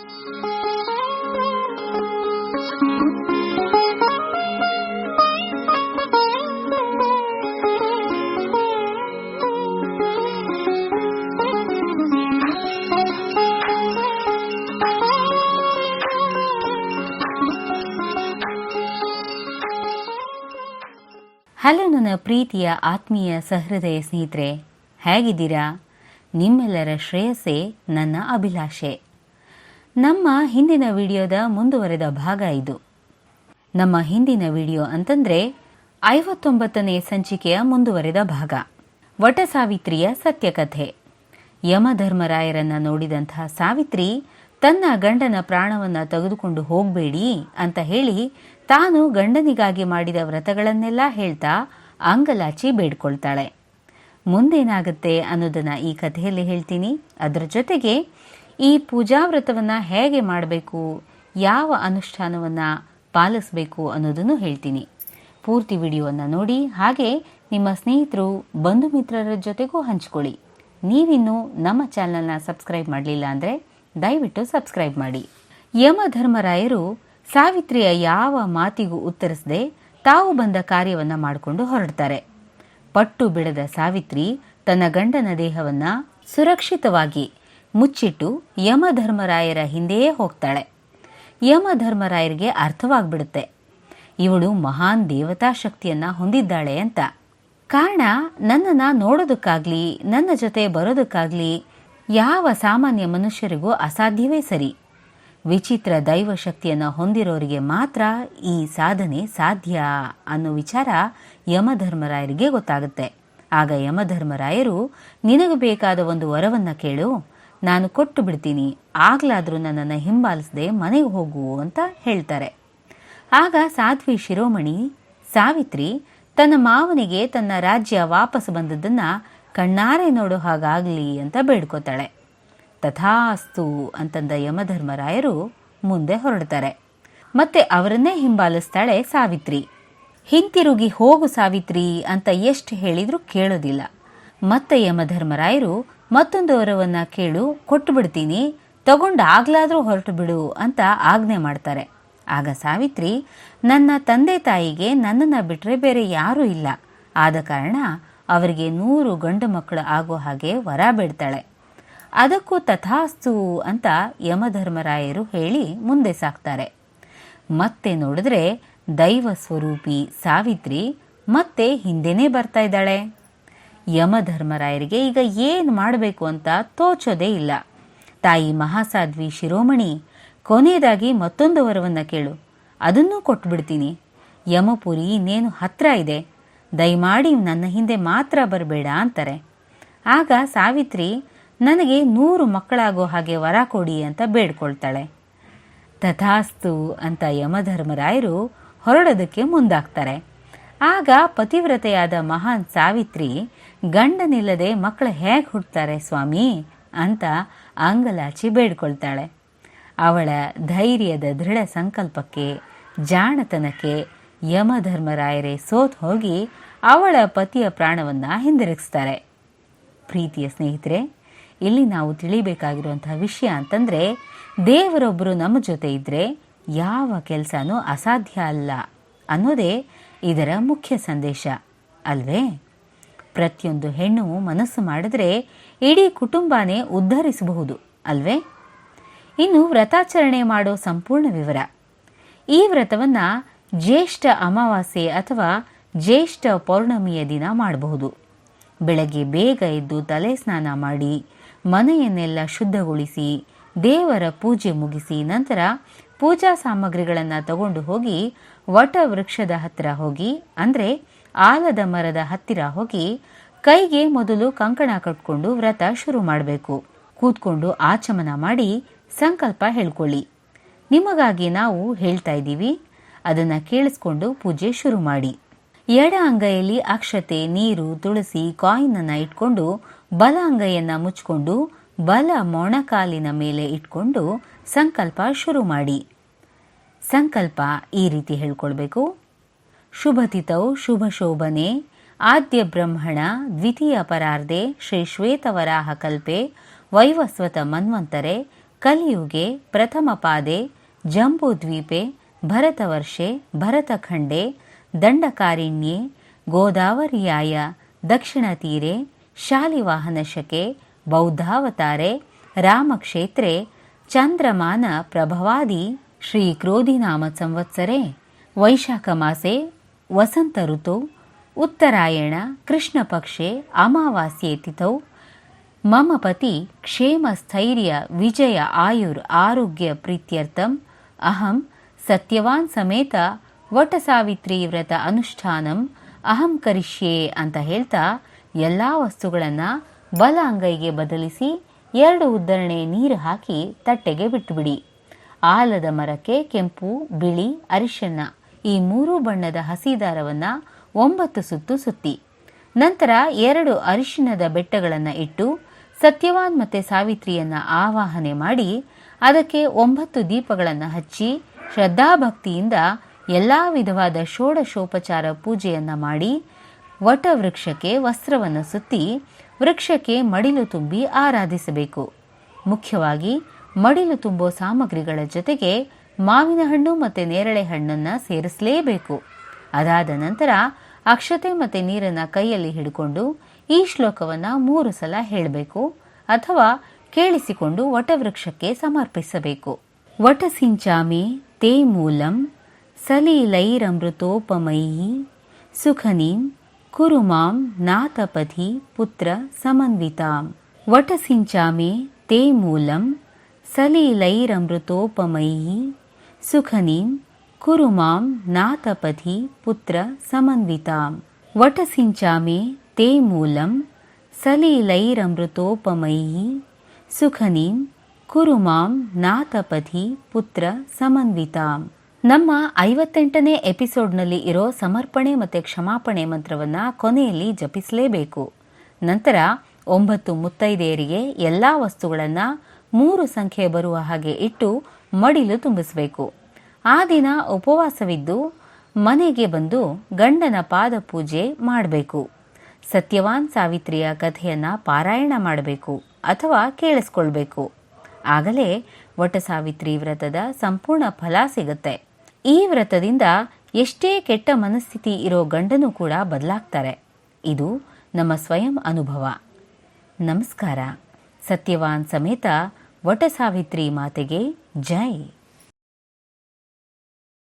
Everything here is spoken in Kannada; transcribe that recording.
ಹಲೋ ನನ್ನ ಪ್ರೀತಿಯ ಆತ್ಮೀಯ ಸಹೃದಯ ಸ್ನೇಹಿತರೆ, ಹೇಗಿದ್ದೀರಾ? ನಿಮ್ಮೆಲ್ಲರ ಶ್ರೇಯಸ್ಸೇ ನನ್ನ ಅಭಿಲಾಷೆ. ನಮ್ಮ ಹಿಂದಿನ ವಿಡಿಯೋದ ಮುಂದುವರೆದ ಭಾಗ ಇದು. ನಮ್ಮ ಹಿಂದಿನ ವಿಡಿಯೋ ಅಂತಂದ್ರೆ 59ನೇ ಸಂಚಿಕೆಯ ಮುಂದುವರೆದ ಭಾಗ, ವಟ ಸಾವಿತ್ರಿಯ ಸತ್ಯಕಥೆ. ಯಮಧರ್ಮರಾಯರನ್ನ ನೋಡಿದಂತಹ ಸಾವಿತ್ರಿ ತನ್ನ ಗಂಡನ ಪ್ರಾಣವನ್ನ ತೆಗೆದುಕೊಂಡು ಹೋಗಬೇಡಿ ಅಂತ ಹೇಳಿ ತಾನು ಗಂಡನಿಗಾಗಿ ಮಾಡಿದ ವ್ರತಗಳನ್ನೆಲ್ಲ ಹೇಳ್ತಾ ಅಂಗಲಾಚಿ ಬೇಡ್ಕೊಳ್ತಾಳೆ. ಮುಂದೇನಾಗುತ್ತೆ ಅನ್ನೋದನ್ನ ಈ ಕಥೆಯಲ್ಲಿ ಹೇಳ್ತೀನಿ. ಅದರ ಜೊತೆಗೆ ಈ ಪೂಜಾ ವ್ರತವನ್ನ ಹೇಗೆ ಮಾಡಬೇಕು, ಯಾವ ಅನುಷ್ಠಾನವನ್ನ ಪಾಲಿಸಬೇಕು ಅನ್ನೋದನ್ನು ಹೇಳ್ತೀನಿ. ಪೂರ್ತಿ ವಿಡಿಯೋವನ್ನು ನೋಡಿ, ಹಾಗೆ ನಿಮ್ಮ ಸ್ನೇಹಿತರು ಬಂಧು ಮಿತ್ರರ ಜೊತೆಗೂ ಹಂಚಿಕೊಳ್ಳಿ. ನೀವಿನ್ನೂ ನಮ್ಮ ಚಾನೆಲ್ನ ಸಬ್ಸ್ಕ್ರೈಬ್ ಮಾಡಲಿಲ್ಲ ಅಂದರೆ ದಯವಿಟ್ಟು ಸಬ್ಸ್ಕ್ರೈಬ್ ಮಾಡಿ. ಯಮಧರ್ಮರಾಯರು ಸಾವಿತ್ರಿಯ ಯಾವ ಮಾತಿಗೂ ಉತ್ತರಿಸದೆ ತಾವು ಬಂದ ಕಾರ್ಯವನ್ನ ಮಾಡಿಕೊಂಡು ಹೊರಡ್ತಾರೆ. ಪಟ್ಟು ಬಿಡದ ಸಾವಿತ್ರಿ ತನ್ನ ಗಂಡನ ದೇಹವನ್ನ ಸುರಕ್ಷಿತವಾಗಿ ಮುಚ್ಚಿಟ್ಟು ಯಮಧರ್ಮರಾಯರ ಹಿಂದೆಯೇ ಹೋಗ್ತಾಳೆ. ಯಮಧರ್ಮರಾಯರಿಗೆ ಅರ್ಥವಾಗ್ಬಿಡುತ್ತೆ, ಇವಳು ಮಹಾನ್ ದೇವತಾ ಶಕ್ತಿಯನ್ನ ಹೊಂದಿದ್ದಾಳೆ ಅಂತ. ಕಾರಣ, ನನ್ನನ್ನ ನೋಡೋದಕ್ಕಾಗ್ಲಿ ನನ್ನ ಜೊತೆ ಬರೋದಕ್ಕಾಗ್ಲಿ ಯಾವ ಸಾಮಾನ್ಯ ಮನುಷ್ಯರಿಗೂ ಅಸಾಧ್ಯವೇ ಸರಿ. ವಿಚಿತ್ರ ದೈವ ಶಕ್ತಿಯನ್ನು ಹೊಂದಿರೋರಿಗೆ ಮಾತ್ರ ಈ ಸಾಧನೆ ಸಾಧ್ಯ ಅನ್ನೋ ವಿಚಾರ ಯಮಧರ್ಮರಾಯರಿಗೆ ಗೊತ್ತಾಗುತ್ತೆ. ಆಗ ಯಮಧರ್ಮರಾಯರು, ನಿನಗೆ ಬೇಕಾದ ಒಂದು ವರವನ್ನ ಕೇಳು, ನಾನು ಕೊಟ್ಟು ಬಿಡ್ತೀನಿ, ಆಗ್ಲಾದ್ರೂ ನನ್ನನ್ನು ಹಿಂಬಾಲಿಸದೆ ಮನೆಗೆ ಹೋಗು ಅಂತ ಹೇಳ್ತಾರೆ. ಆಗ ಸಾಧ್ವಿ ಶಿರೋಮಣಿ ಸಾವಿತ್ರಿ ತನ್ನ ಮಾವನಿಗೆ ತನ್ನ ರಾಜ್ಯ ವಾಪಸ್ ಬಂದದ್ದನ್ನ ಕಣ್ಣಾರೆ ನೋಡೋ ಹಾಗಾಗ್ಲಿ ಅಂತ ಬೇಡ್ಕೋತಾಳೆ. ತಥಾಸ್ತು ಅಂತಂದ ಯಮಧರ್ಮರಾಯರು ಮುಂದೆ ಹೊರಡ್ತಾರೆ. ಮತ್ತೆ ಅವರನ್ನೇ ಹಿಂಬಾಲಿಸ್ತಾಳೆ ಸಾವಿತ್ರಿ. ಹಿಂತಿರುಗಿ ಹೋಗು ಸಾವಿತ್ರಿ ಅಂತ ಎಷ್ಟು ಹೇಳಿದ್ರೂ ಕೇಳೋದಿಲ್ಲ. ಮತ್ತೆ ಯಮಧರ್ಮರಾಯರು ಮತ್ತೊಂದು ವರವನ್ನ ಕೇಳು, ಕೊಟ್ಟು ಬಿಡ್ತೀನಿ, ತಗೊಂಡು ಆಗ್ಲಾದ್ರೂ ಹೊರಟು ಬಿಡು ಅಂತ ಆಜ್ಞೆ ಮಾಡ್ತಾರೆ. ಆಗ ಸಾವಿತ್ರಿ, ನನ್ನ ತಂದೆ ತಾಯಿಗೆ ನನ್ನನ್ನ ಬಿಟ್ರೆ ಬೇರೆ ಯಾರೂ ಇಲ್ಲ, ಆದ ಕಾರಣ ಅವರಿಗೆ 100 ಗಂಡು ಮಕ್ಕಳು ಆಗೋ ಹಾಗೆ ವರ ಬೇಡ್ತಾಳೆ. ಅದಕ್ಕೂ ತಥಾಸ್ತು ಅಂತ ಯಮಧರ್ಮರಾಯರು ಹೇಳಿ ಮುಂದೆ ಸಾಕ್ತಾರೆ. ಮತ್ತೆ ನೋಡಿದ್ರೆ ದೈವ ಸ್ವರೂಪಿ ಸಾವಿತ್ರಿ ಮತ್ತೆ ಹಿಂದೆನೇ ಬರ್ತಾ ಇದ್ದಾಳೆ. ಯಮಧರ್ಮರಾಯರಿಗೆ ಈಗ ಏನು ಮಾಡಬೇಕು ಅಂತ ತೋಚೋದೇ ಇಲ್ಲ. ತಾಯಿ ಮಹಾಸಾಧ್ವಿ ಶಿರೋಮಣಿ, ಕೊನೆಯದಾಗಿ ಮತ್ತೊಂದು ವರವನ್ನ ಕೇಳು, ಅದನ್ನೂ ಕೊಟ್ಬಿಡ್ತೀನಿ, ಯಮಪುರಿ ಇನ್ನೇನು ಹತ್ರ ಇದೆ, ದಯಮಾಡಿ ನನ್ನ ಹಿಂದೆ ಮಾತ್ರ ಬರಬೇಡ ಅಂತಾರೆ. ಆಗ ಸಾವಿತ್ರಿ, ನನಗೆ 100 ಮಕ್ಕಳಾಗೋ ಹಾಗೆ ವರ ಕೊಡಿ ಅಂತ ಬೇಡ್ಕೊಳ್ತಾಳೆ. ತಥಾಸ್ತು ಅಂತ ಯಮಧರ್ಮರಾಯರು ಹೊರಡೋದಕ್ಕೆ ಮುಂದಾಗ್ತಾರೆ. ಆಗ ಪತಿವ್ರತೆಯಾದ ಮಹಾನ್ ಸಾವಿತ್ರಿ, ಗಂಡನಿಲ್ಲದೆ ಮಕ್ಕಳು ಹೇಗೆ ಹುಟ್ಟುತ್ತಾರೆ ಸ್ವಾಮಿ ಅಂತ ಅಂಗಲಾಚಿ ಬೇಡ್ಕೊಳ್ತಾಳೆ. ಅವಳ ಧೈರ್ಯದ ದೃಢ ಸಂಕಲ್ಪಕ್ಕೆ, ಜಾಣತನಕ್ಕೆ ಯಮಧರ್ಮರಾಯರೇ ಸೋತ್ ಹೋಗಿ ಅವಳ ಪತಿಯ ಪ್ರಾಣವನ್ನ ಹಿಂದಿರುಗಿಸ್ತಾರೆ. ಪ್ರೀತಿಯ ಸ್ನೇಹಿತರೆ, ಇಲ್ಲಿ ನಾವು ತಿಳಿಬೇಕಾಗಿರುವಂತಹ ವಿಷಯ ಅಂತಂದ್ರೆ, ದೇವರೊಬ್ಬರು ನಮ್ಮ ಜೊತೆ ಇದ್ರೆ ಯಾವ ಕೆಲಸನೂ ಅಸಾಧ್ಯ ಅಲ್ಲ ಅನ್ನೋದೇ ಇದರ ಮುಖ್ಯ ಸಂದೇಶ ಅಲ್ವೇ? ಪ್ರತಿಯೊಂದು ಹೆಣ್ಣು ಮನಸ್ಸು ಮಾಡಿದ್ರೆ ಇಡೀ ಕುಟುಂಬನೇ ಉದ್ಧರಿಸಬಹುದು ಅಲ್ವೇ? ಇನ್ನು ವ್ರತಾಚರಣೆ ಮಾಡೋ ಸಂಪೂರ್ಣ ವಿವರ. ಈ ವ್ರತವನ್ನ ಜ್ಯೇಷ್ಠ ಅಮಾವಾಸ್ಯೆ ಅಥವಾ ಜ್ಯೇಷ್ಠ ಪೌರ್ಣಮಿಯ ದಿನ ಮಾಡಬಹುದು. ಬೆಳಗ್ಗೆ ಬೇಗ ಎದ್ದು ತಲೆ ಸ್ನಾನ ಮಾಡಿ ಮನೆಯನ್ನೆಲ್ಲ ಶುದ್ಧಗೊಳಿಸಿ ದೇವರ ಪೂಜೆ ಮುಗಿಸಿ ನಂತರ ಪೂಜಾ ಸಾಮಗ್ರಿಗಳನ್ನು ತಗೊಂಡು ಹೋಗಿ ವಟ ವೃಕ್ಷದ ಹತ್ತಿರ ಹೋಗಿ, ಅಂದ್ರೆ ಆಲದ ಮರದ ಹತ್ತಿರ ಹೋಗಿ ಕೈಗೆ ಮೊದಲು ಕಂಕಣ ಕಟ್ಕೊಂಡು ವ್ರತ ಶುರು ಮಾಡಬೇಕು. ಕೂತ್ಕೊಂಡು ಆಚಮನ ಮಾಡಿ ಸಂಕಲ್ಪ ಹೇಳ್ಕೊಳ್ಳಿ. ನಿಮಗಾಗಿ ನಾವು ಹೇಳ್ತಾ ಇದ್ದೀವಿ, ಅದನ್ನ ಕೇಳಿಸ್ಕೊಂಡು ಪೂಜೆ ಶುರು ಮಾಡಿ. ಎಡ ಅಂಗೈಯಲ್ಲಿ ಅಕ್ಷತೆ, ನೀರು, ತುಳಸಿ, ಕಾಯಿನ್ ಅನ್ನ ಇಟ್ಕೊಂಡು ಬಲ ಅಂಗೈಯನ್ನ ಮುಚ್ಕೊಂಡು ಬಲ ಮೊಣಕಾಲಿನ ಮೇಲೆ ಇಟ್ಕೊಂಡು ಸಂಕಲ್ಪ ಶುರು ಮಾಡಿ. ಸಂಕಲ್ಪ ಈ ರೀತಿ ಹೇಳ್ಕೊಳ್ಬೇಕು. ಶುಭತಿತೌ ಶುಭ ಶೋಭನೆ ಆದ್ಯ ಬ್ರಹ್ಮಣ ದ್ವಿತೀಯ ಪರಾರ್ಧೆ ಶ್ರೀ ಶ್ವೇತವರಾಹ ಕಲ್ಪೆ ವೈವಸ್ವತ ಮನ್ವಂತರೆ ಕಲಿಯುಗೆ ಪ್ರಥಮಪಾದೆ ಜಂಬೂದ್ವೀಪೆ ಭರತವರ್ಷೆ ಭರತಖಂಡೆ ದಂಡಕಾರಿಣ್ಯೆ ಗೋದಾವರ್ಯಾಯ ದಕ್ಷಿಣತೀರೆ ಶಾಲಿವಾಹನಶಕೆ ಬೌದ್ಧಾವತಾರೆ ರಾಮಕ್ಷೇತ್ರೆ ಚಂದ್ರಮಾನ ಪ್ರಭವಾದಿ ಶ್ರೀ ಕ್ರೋಧಿನಾಮ ಸಂವತ್ಸರೆ ವೈಶಾಖಮಾಸೆ ವಸಂತ ಋತು ಉತ್ತರಾಯಣ ಕೃಷ್ಣಪಕ್ಷೆ ಅಮಾವಾಸ್ಯೆ ತಿಥೌ ಮಮ ಪತಿ ಕ್ಷೇಮ ಸ್ಥೈರ್ಯ ವಿಜಯ ಆಯುರ್ ಆರೋಗ್ಯ ಪ್ರೀತ್ಯರ್ಥಂ ಅಹಂ ಸತ್ಯವಾನ್ ಸಮೇತ ವಟಸಾವಿತ್ರಿ ವ್ರತ ಅನುಷ್ಠಾನಂ ಅಹಂ ಕರಿಷ್ಯೆ ಅಂತ ಹೇಳ್ತಾ ಎಲ್ಲ ವಸ್ತುಗಳನ್ನು ಬಲ ಅಂಗೈಗೆ ಬದಲಿಸಿ 2 ಉದ್ದರಣೆ ನೀರು ಹಾಕಿ ತಟ್ಟೆಗೆ ಬಿಟ್ಟುಬಿಡಿ. ಆಲದ ಮರಕ್ಕೆ ಕೆಂಪು ಬಿಳಿ ಅರಿಶಿಣ ಈ 3 ಬಣ್ಣದ ಹಸಿ ದಾರವನ್ನು 9 ಸುತ್ತು ಸುತ್ತಿ ನಂತರ 2 ಅರಿಶಿಣದ ಬೆಟ್ಟಗಳನ್ನು ಇಟ್ಟು ಸತ್ಯವಾನ್ ಮತ್ತು ಸಾವಿತ್ರಿಯನ್ನು ಆವಾಹನೆ ಮಾಡಿ ಅದಕ್ಕೆ 9 ದೀಪಗಳನ್ನು ಹಚ್ಚಿ ಶ್ರದ್ಧಾಭಕ್ತಿಯಿಂದ ಎಲ್ಲ ವಿಧವಾದ ಷೋಡಶೋಪಚಾರ ಪೂಜೆಯನ್ನು ಮಾಡಿ ವಟವೃಕ್ಷಕ್ಕೆ ವಸ್ತ್ರವನ್ನು ಸುತ್ತಿ ವೃಕ್ಷಕ್ಕೆ ಮಡಿಲು ತುಂಬಿ ಆರಾಧಿಸಬೇಕು. ಮುಖ್ಯವಾಗಿ ಮಡಿಲು ತುಂಬೋ ಸಾಮಗ್ರಿಗಳ ಜೊತೆಗೆ ಮಾವಿನ ಹಣ್ಣು ಮತ್ತು ನೇರಳೆ ಹಣ್ಣನ್ನು ಸೇರಿಸಲೇಬೇಕು. ಅದಾದ ನಂತರ ಅಕ್ಷತೆ ಮತ್ತು ನೀರನ್ನು ಕೈಯಲ್ಲಿ ಹಿಡ್ಕೊಂಡು ಈ ಶ್ಲೋಕವನ್ನು 3 ಸಲ ಹೇಳಬೇಕು ಅಥವಾ ಕೇಳಿಸಿಕೊಂಡು ವಟವೃಕ್ಷಕ್ಕೆ ಸಮರ್ಪಿಸಬೇಕು. ವಟಸಿಂಚಾಮಿ ತೇ ಮೂಲಂ ಸಲೀಲೈರಮೃತೋಪಮೈಃ ಸುಖನೀಂ ಕುರು ಮಾಂ ನಾಥಪಥಿ ಪುತ್ರ ಸಮನ್ವಿತಾಂ. ವಟಸಿಂಚಾಮಿ ತೇ ಮೂಲಂ ಸಲೀಲೈರಮೃತೋಪಮೈಃ ಸುಖನೀಂ ಕುರು ಮಾಂ ನಾಥಪಥಿ ಪುತ್ರ ಸಮನ್ವಿತಾಂ. ವಟಸಿಂಚಾಮಿ ತೇ ಮೂಲಂ ಸಲೀಲೈರಮೃತೋಪಮೈಃ ಸುಖನೀಂ ಕುರು ಮಾಂ ನಾಥಪಥಿ ಪುತ್ರ ಸಮನ್ವಿತಾಂ. ನಮ್ಮ 58ನೇ ಎಪಿಸೋಡ್ನಲ್ಲಿ ಇರೋ ಸಮರ್ಪಣೆ ಮತ್ತು ಕ್ಷಮಾಪಣೆ ಮಂತ್ರವನ್ನು ಕೊನೆಯಲ್ಲಿ ಜಪಿಸಲೇಬೇಕು. ನಂತರ 9 ಮುತ್ತೈದೆಯರಿಗೆ ಎಲ್ಲ ವಸ್ತುಗಳನ್ನು 3 ಸಂಖ್ಯೆ ಬರುವ ಹಾಗೆ ಇಟ್ಟು ಮಡಿಲು ತುಂಬಿಸಬೇಕು. ಆ ದಿನ ಉಪವಾಸವಿದ್ದು ಮನೆಗೆ ಬಂದು ಗಂಡನ ಪಾದ ಪೂಜೆ ಮಾಡಬೇಕು. ಸತ್ಯವಾನ್ ಸಾವಿತ್ರಿಯ ಕಥೆಯನ್ನು ಪಾರಾಯಣ ಮಾಡಬೇಕು ಅಥವಾ ಕೇಳಿಸ್ಕೊಳ್ಬೇಕು. ಆಗಲೇ ವಟಸಾವಿತ್ರಿ ವ್ರತದ ಸಂಪೂರ್ಣ ಫಲ ಸಿಗುತ್ತೆ. ಈ ವ್ರತದಿಂದ ಎಷ್ಟೇ ಕೆಟ್ಟ ಮನಸ್ಥಿತಿ ಇರೋ ಗಂಡನೂ ಕೂಡ ಬದಲಾಗ್ತಾರೆ. ಇದು ನಮ್ಮ ಸ್ವಯಂ ಅನುಭವ. ನಮಸ್ಕಾರ. ಸತ್ಯವಾನ್ ಸಮೇತ ವಟಸಾವಿತ್ರಿ ಮಾತೆಗೆ ಜೈ.